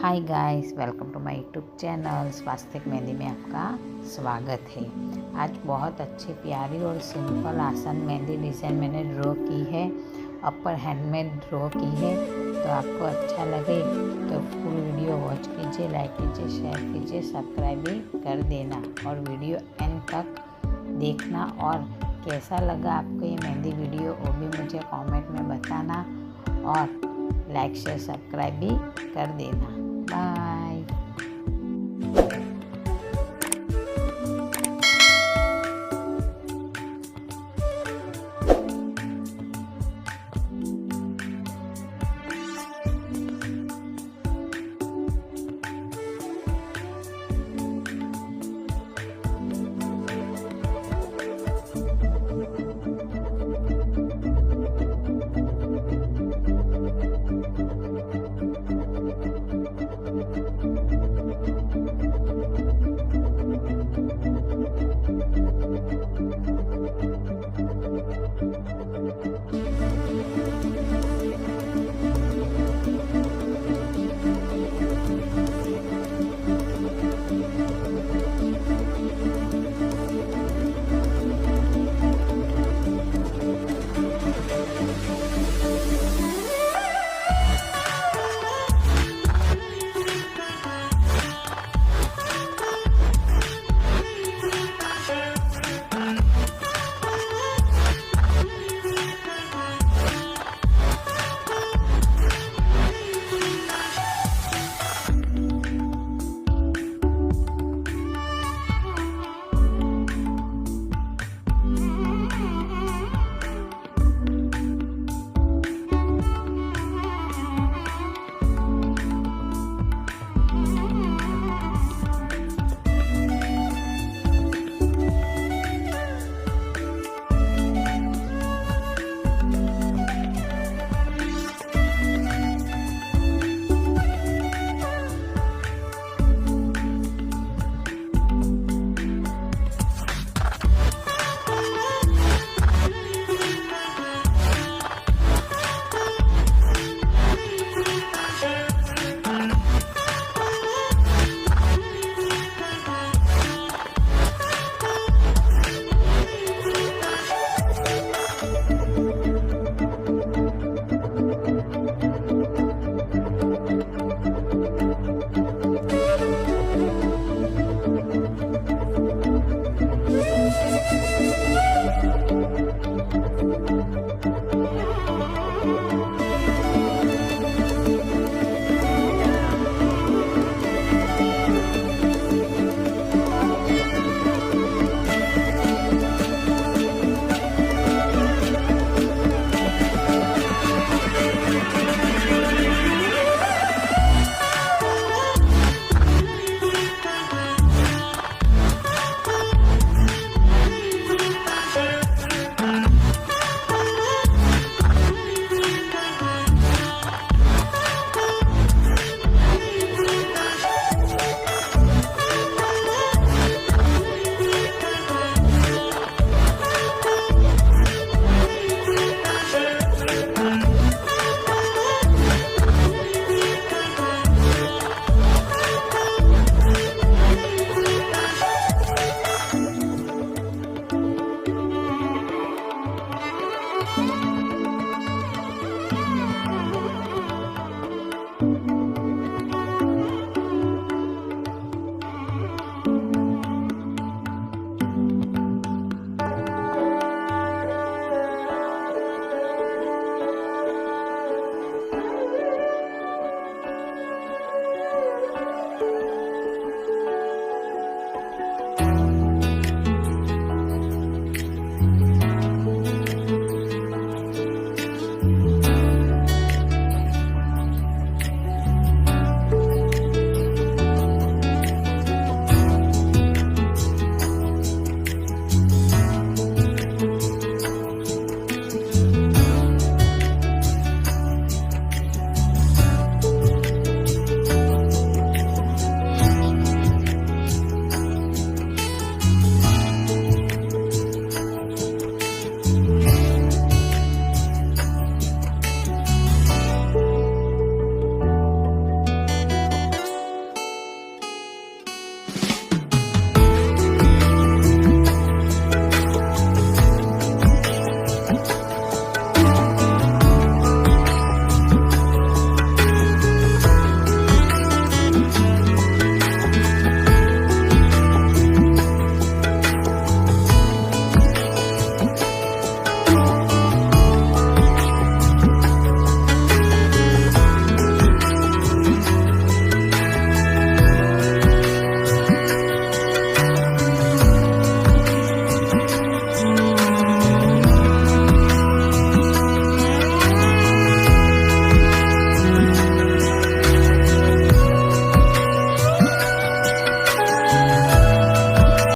Hi guys, welcome to my YouTube channel Swastik Mehndi में आपका स्वागत है। आज बहुत अच्छी प्यारी और सिंपल आसान मेहंदी डिज़ाइन मैंने ड्रॉ की है, अपर हैंड में ड्रॉ की है। तो आपको अच्छा लगे तो फुल वीडियो वॉच कीजिए, लाइक कीजिए, शेयर कीजिए, सब्सक्राइब भी कर देना और वीडियो एंड तक देखना। और कैसा लगा आपको ये मेहंदी वीडियो वो भी मुझे कमेंट में बताना और लाइक शेयर सब्सक्राइब भी कर देना। बाय।